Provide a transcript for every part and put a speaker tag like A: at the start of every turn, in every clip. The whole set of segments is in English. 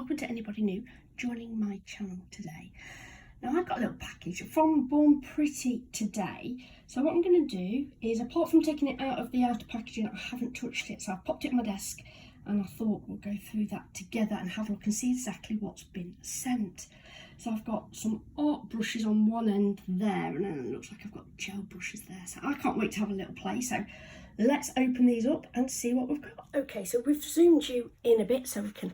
A: welcome to anybody new joining my channel today. Now I've got a little package from Born Pretty today. So what I'm going to do is, apart from taking it out of the outer packaging, I haven't touched it, so I've popped it on my desk and I thought we'll go through that together and have a look and see exactly what's been sent. So I've got some art brushes on one end there, and then it looks like I've got gel brushes there, so I can't wait to have a little play. So let's open these up and see what we've got. Okay, so we've zoomed you in a bit so we can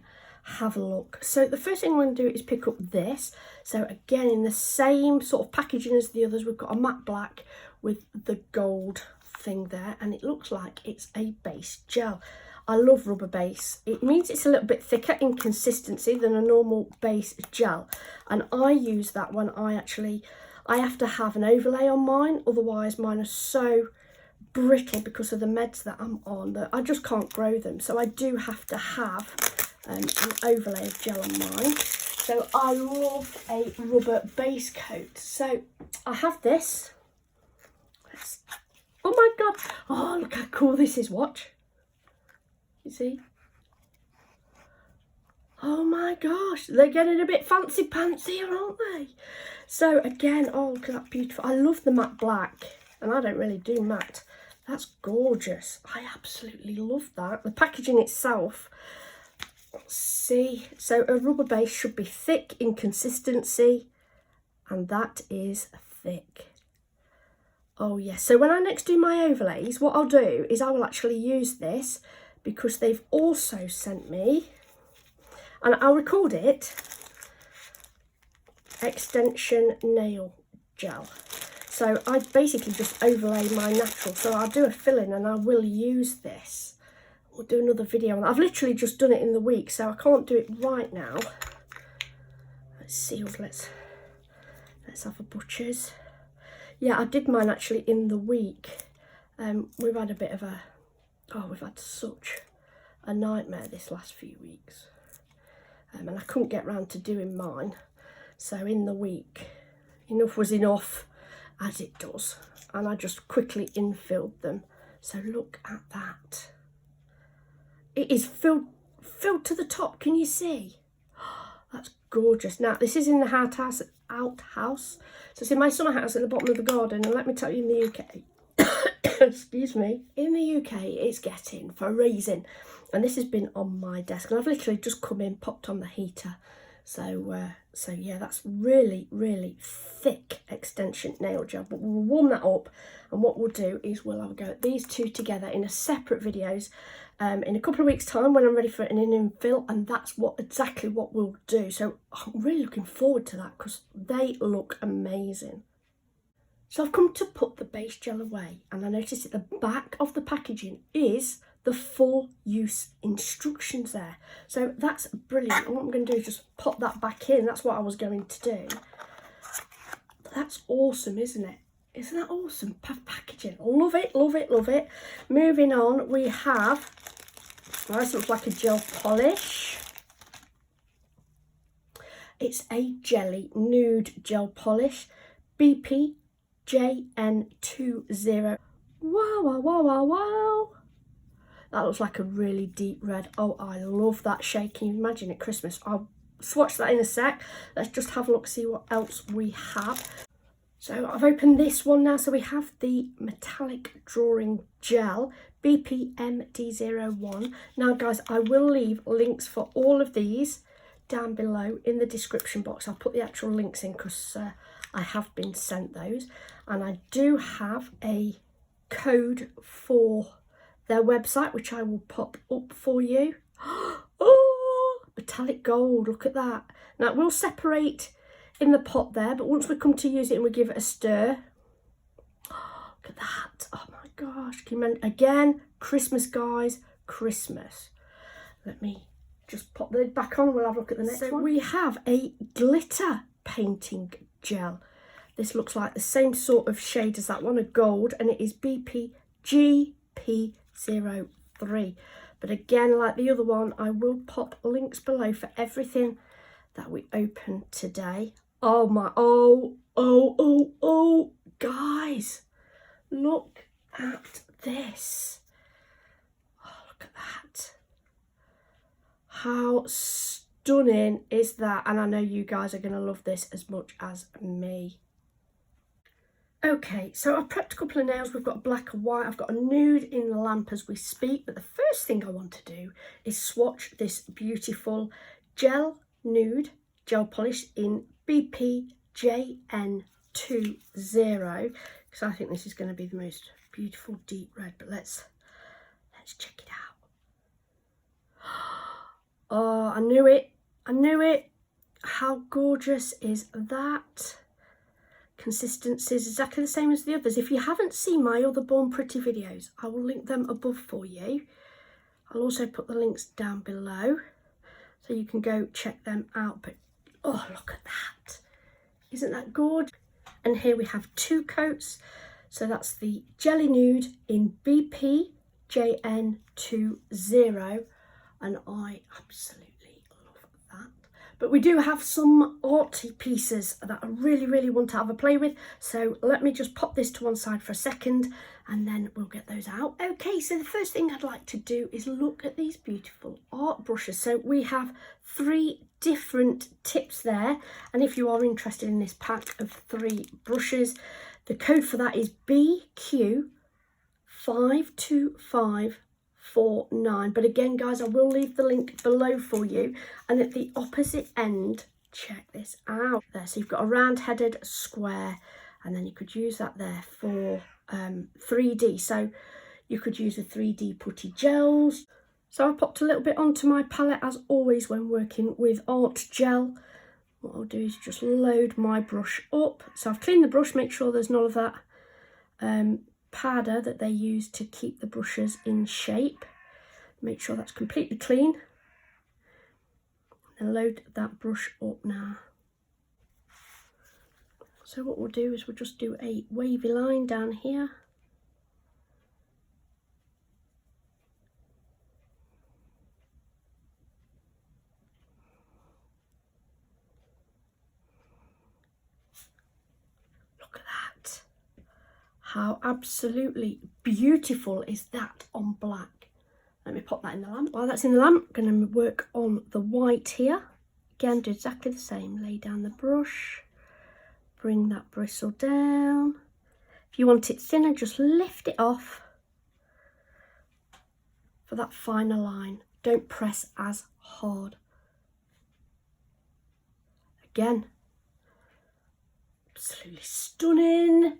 A: have a look. So the first thing I'm going to do is pick up this. So again, in the same sort of packaging as the others, we've got a matte black with the gold thing there, and it looks like it's a base gel. I love rubber base. It means it's a little bit thicker in consistency than a normal base gel, and I use that when I have to have an overlay on mine, otherwise mine are so brittle because of the meds that I'm on that I just can't grow them. So I do have to have an overlay of gel on mine. So I love a rubber base coat. So I have this. Oh my god! Oh, look how cool this is. Watch. You see? Oh my gosh, they're getting a bit fancy pantsy, aren't they? So again, oh look at that beautiful. I love the matte black, and I don't really do matte. That's gorgeous. I absolutely love that. The packaging itself, let's see. So a rubber base should be thick in consistency, and that is thick. Oh yes, so when I next do my overlays, what I'll do is I will actually use this, because they've also sent me, and I'll record it, extension nail gel. So I basically just overlay my natural. So I'll do a fill-in and I will use this. We'll do another video on that. I've literally just done it in the week, so I can't do it right now. Let's see, let's have a butcher's. Yeah, I did mine actually in the week. We've had a bit of a, we've had such a nightmare this last few weeks, and I couldn't get round to doing mine, so in the week enough was enough, as it does, and I just quickly infilled them. So look at that, it is filled to the top. Can you see? That's gorgeous. Now this is in the outhouse, so it's in my summer house at the bottom of the garden, and let me tell you, in the UK excuse me, in the UK it's getting freezing, and this has been on my desk, and I've literally just come in, popped on the heater. So yeah, that's really thick extension nail gel, but we'll warm that up, and what we'll do is we'll have a go at these two together in a separate videos in a couple of weeks time when I'm ready for an infill, and that's exactly what we'll do. So I'm really looking forward to that because they look amazing. So I've come to put the base gel away, and I noticed at the back of the packaging is the full use instructions there. So that's brilliant. And what I'm going to do is just pop that back in. That's what I was going to do. That's awesome, isn't it? Isn't that awesome? Packaging. Love it, love it, love it. Moving on, we have, well, this looks like a gel polish. It's a jelly nude gel polish, BP JN20. Wow, wow, wow, wow, wow. That looks like a really deep red. Oh, I love that shade. Can you imagine at Christmas? I'll swatch that in a sec. Let's just have a look, see what else we have. So I've opened this one now. So we have the metallic drawing gel, BPMD01. Now guys, I will leave links for all of these down below in the description box. I'll put the actual links in because I have been sent those, and I do have a code for their website which I will pop up for you. Oh, metallic gold, look at that. Now it will separate in the pot there, but once we come to use it and we give it a stir, look at that. Oh my gosh, can you imagine? Again, Christmas guys, Christmas. Let me just pop the lid back on and we'll have a look at the next one. We have a glitter painting gel. This looks like the same sort of shade as that one, a gold, and it is BPGP03. But again, like the other one, I will pop links below for everything that we open today. Oh my, oh, guys, look at this. Oh, look at that. How stunning is that? And I know you guys are going to love this as much as me. Okay, so I've prepped a couple of nails. We've got black and white. I've got a nude in the lamp as we speak. But the first thing I want to do is swatch this beautiful gel nude gel polish in BPJN20, because I think this is going to be the most beautiful deep red. But let's check it out. Oh, I knew it. I knew it. How gorgeous is that? Consistency is exactly the same as the others. If you haven't seen my other Born Pretty videos, I will link them above for you. I'll also put the links down below so you can go check them out. But oh, look at that. Isn't that gorgeous? And here we have 2 coats. So that's the Jelly Nude in BPJN20, and I absolutely love that. But we do have some arty pieces that I really want to have a play with. So let me just pop this to one side for a second and then we'll get those out. Okay, so the first thing I'd like to do is look at these beautiful art brushes. So we have 3 different tips there. And if you are interested in this pack of 3 brushes, the code for that is BQ52549. But again, guys, I will leave the link below for you. And at the opposite end, check this out there. So you've got a round headed square, and then you could use that there for 3D. So you could use the 3D putty gels. So I popped a little bit onto my palette as always when working with art gel. What I'll do is just load my brush up. So I've cleaned the brush, make sure there's none of that powder that they use to keep the brushes in shape. Make sure that's completely clean. And load that brush up now. So what we'll do is we'll just do a wavy line down here. Look at that. How absolutely beautiful is that on black? Let me pop that in the lamp. While that's in the lamp, I'm going to work on the white here. Again, do exactly the same. Lay down the brush, bring that bristle down. If you want it thinner, just lift it off for that finer line. Don't press as hard. Again, absolutely stunning.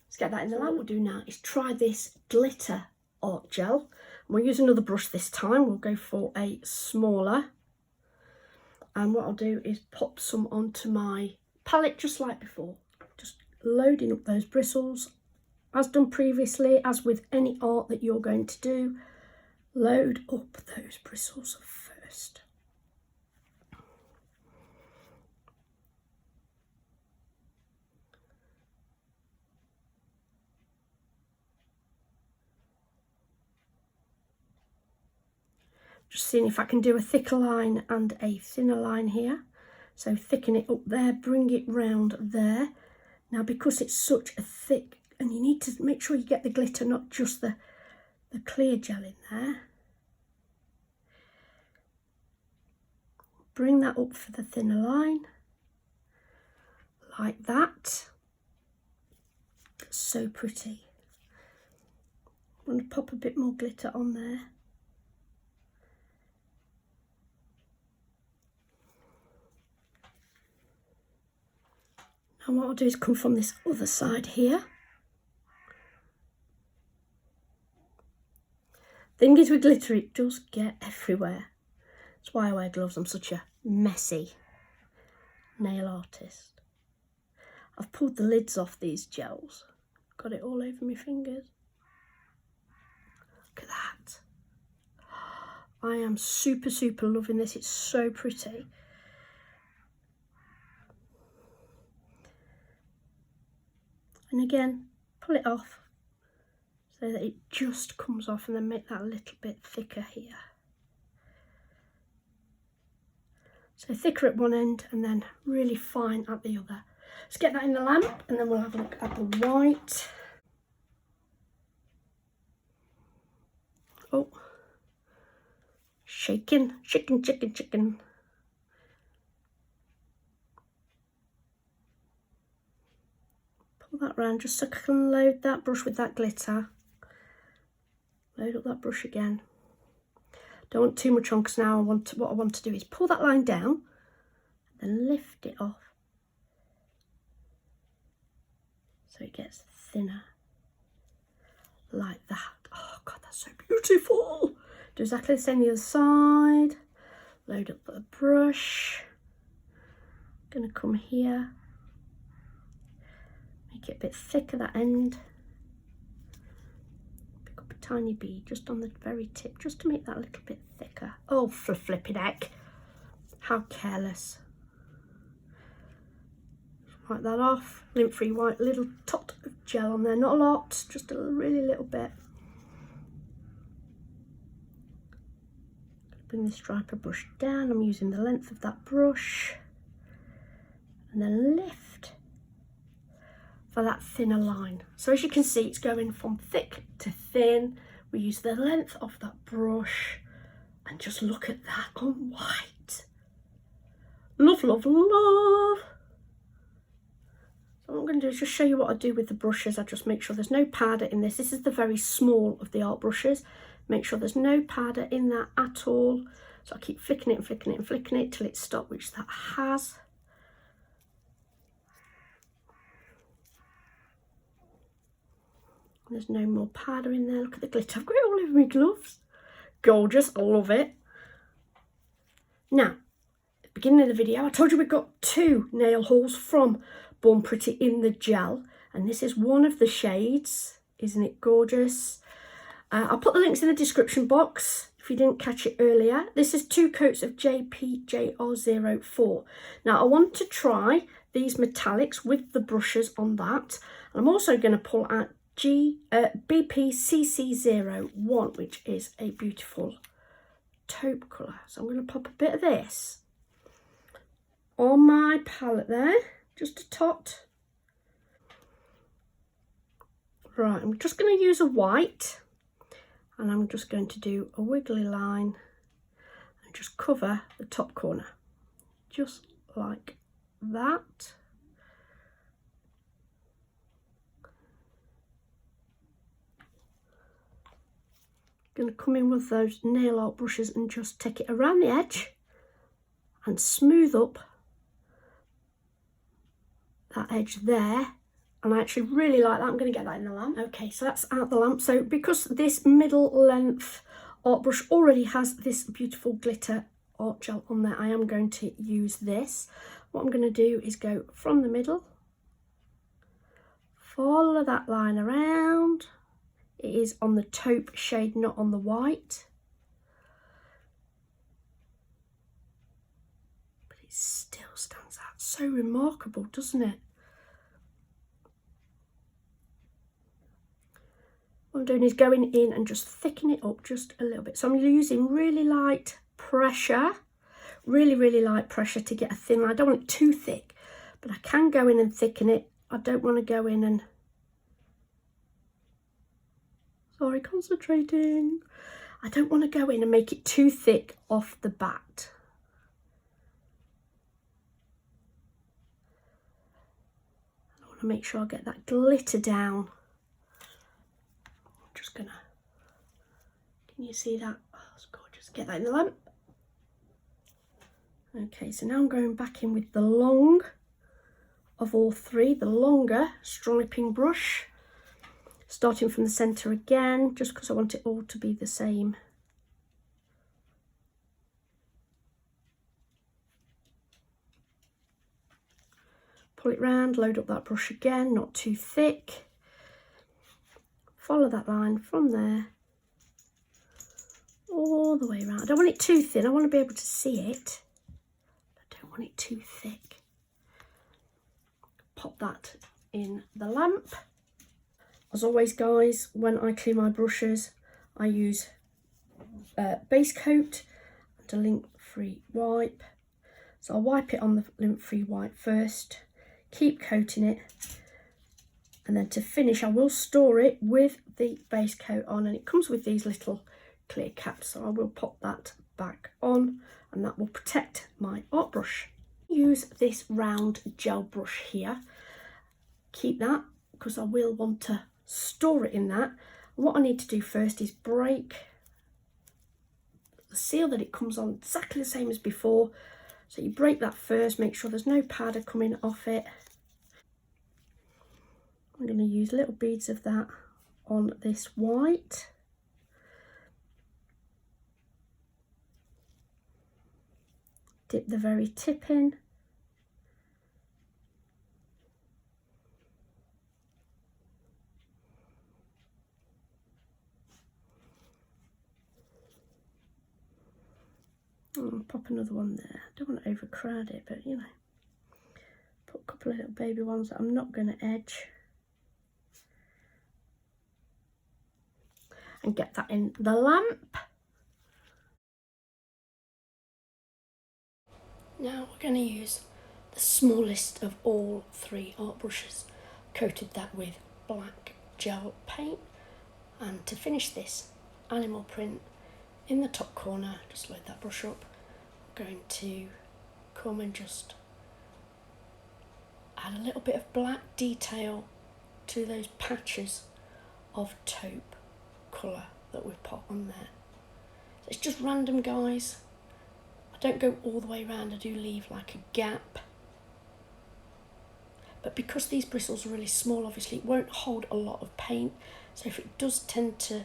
A: Let's get that in the lamp. What we'll do now is try this glitter art gel. We'll use another brush this time. We'll go for a smaller. And what I'll do is pop some onto my palette just like before. Just loading up those bristles. As done previously, as with any art that you're going to do, load up those bristles first. Just seeing if I can do a thicker line and a thinner line here. So thicken it up there, bring it round there. Now because it's such a thick, and you need to make sure you get the glitter, not just the clear gel in there. Bring that up for the thinner line, like that. So pretty. I'm going to pop a bit more glitter on there. And what I'll do is come from this other side here. Thing is with glitter, it does get everywhere. That's why I wear gloves. I'm such a messy nail artist. I've pulled the lids off these gels. Got it all over my fingers. Look at that. I am super loving this. It's so pretty. And again, pull it off so that it just comes off, and then make that a little bit thicker here. So thicker at one end and then really fine at the other. Let's get that in the lamp and then we'll have a look at the white. Oh, shaking. pull that round just so I can load that brush with that glitter. Load up that brush again. Don't want too much on because now what I want to do is pull that line down and then lift it off so it gets thinner like that. Oh God, that's so beautiful. Do exactly the same the other side. Load up the brush. Gonna come here, make it a bit thicker that end. Pick up a tiny bead just on the very tip, just to make that a little bit thicker. Oh, for flipping heck, how careless. Wipe that off. Lint-free white, little tot of gel on there, not a lot, just a really little bit. Bring the striper brush down. I'm using the length of that brush. And then lift for that thinner line. So as you can see, it's going from thick to thin. We use the length of that brush and just look at that on white. Love, love, love. So what I'm going to do is just show you what I do with the brushes. I just make sure there's no powder in this. This is the very small of the art brushes. Make sure there's no powder in that at all. So I keep flicking it and flicking it and flicking it till it stops, which that has. There's no more powder in there. Look at the glitter. I've got it all over my gloves. Gorgeous. I love it. Now, at the beginning of the video, I told you we've got 2 nail hauls from Born Pretty in the gel. And this is one of the shades. Isn't it gorgeous? I'll put the links in the description box if you didn't catch it earlier. This is 2 coats of JPJR04. Now, I want to try these metallics with the brushes on that. And I'm also going to pull out BPCC01, which is a beautiful taupe colour. So I'm going to pop a bit of this on my palette there, just a tot. Right, I'm just going to use a white and I'm just going to do a wiggly line and just cover the top corner, just like that. Going to come in with those nail art brushes and just take it around the edge and smooth up that edge there. And I actually really like that. I'm going to get that in the lamp. Okay, so that's out the lamp. So because this middle length art brush already has this beautiful glitter art gel on there, I am going to use this. What I'm going to do is go from the middle, follow that line around. It is on the taupe shade, not on the white. But it still stands out. So remarkable, doesn't it? What I'm doing is going in and just thicken it up just a little bit. So I'm using really light pressure, really light pressure to get a thin line. I don't want it too thick, but I can go in and thicken it. I don't want to go in and... Sorry, concentrating. I don't want to go in and make it too thick off the bat. I want to make sure I get that glitter down. I'm just gonna, can you see that? Oh, that's gorgeous. Get that in the lamp. Okay, so now I'm going back in with the long of all 3, the longer striping brush. Starting from the centre again, just because I want it all to be the same. Pull it round, load up that brush again, not too thick. Follow that line from there, all the way around. I don't want it too thin, I want to be able to see it. I don't want it too thick. Pop that in the lamp. As always, guys, when I clean my brushes, I use base coat and a lint-free wipe. So I'll wipe it on the lint-free wipe first, keep coating it, and then to finish, I will store it with the base coat on, and it comes with these little clear caps. So I will pop that back on, and that will protect my art brush. Use this round gel brush here. Keep that because I will want to store it in that. And what I need to do first is break the seal that it comes on exactly the same as before. So you break that first, make sure there's no powder coming off it. I'm going to use little beads of that on this white. Dip the very tip in. I'll pop another one there. I don't want to overcrowd it, but you know, put a couple of little baby ones that I'm not going to edge. And get that in the lamp. Now we're going to use the smallest of all 3 art brushes. Coated that with black gel paint. And to finish this animal print in the top corner, just load that brush up. I'm going to come and just add a little bit of black detail to those patches of taupe colour that we've put on there. So it's just random, guys. I don't go all the way around, I do leave like a gap. But because these bristles are really small, obviously it won't hold a lot of paint. So if it does tend to,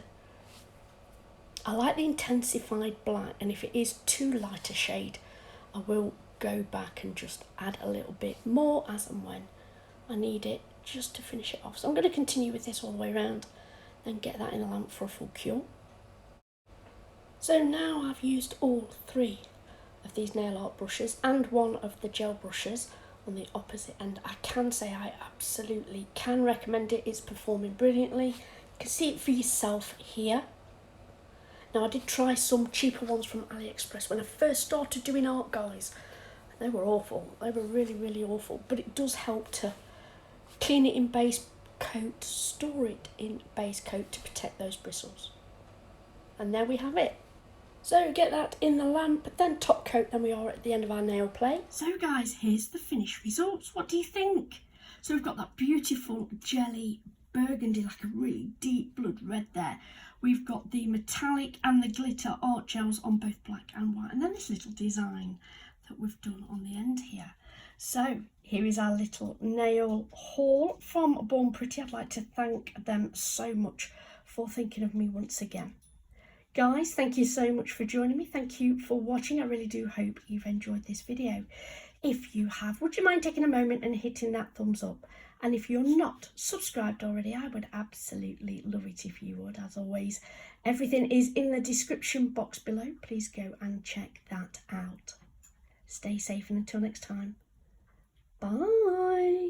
A: I like the intensified black, and if it is too light a shade, I will go back and just add a little bit more as and when I need it, just to finish it off. So I'm going to continue with this all the way around, then get that in the lamp for a full cure. So now I've used all 3 of these nail art brushes and one of the gel brushes on the opposite end. I can say I absolutely can recommend it. It's performing brilliantly. You can see it for yourself here. Now I did try some cheaper ones from AliExpress when I first started doing art, guys. They were awful. They were really, really awful. But it does help to clean it in base coat, store it in base coat to protect those bristles. And there we have it. So get that in the lamp, then top coat, then we are at the end of our nail play. So guys, here's the finished results. What do you think? So we've got that beautiful jelly burgundy, like a really deep blood red there. We've got the metallic and the glitter art gels on both black and white, and then this little design that we've done on the end here. So here is our little nail haul from Born Pretty. I'd like to thank them so much for thinking of me once again. Guys, thank you so much for joining me. Thank you for watching. I really do hope you've enjoyed this video. If you have, would you mind taking a moment and hitting that thumbs up? And if you're not subscribed already, I would absolutely love it if you would. As always, everything is in the description box below. Please go and check that out. Stay safe, and until next time, bye.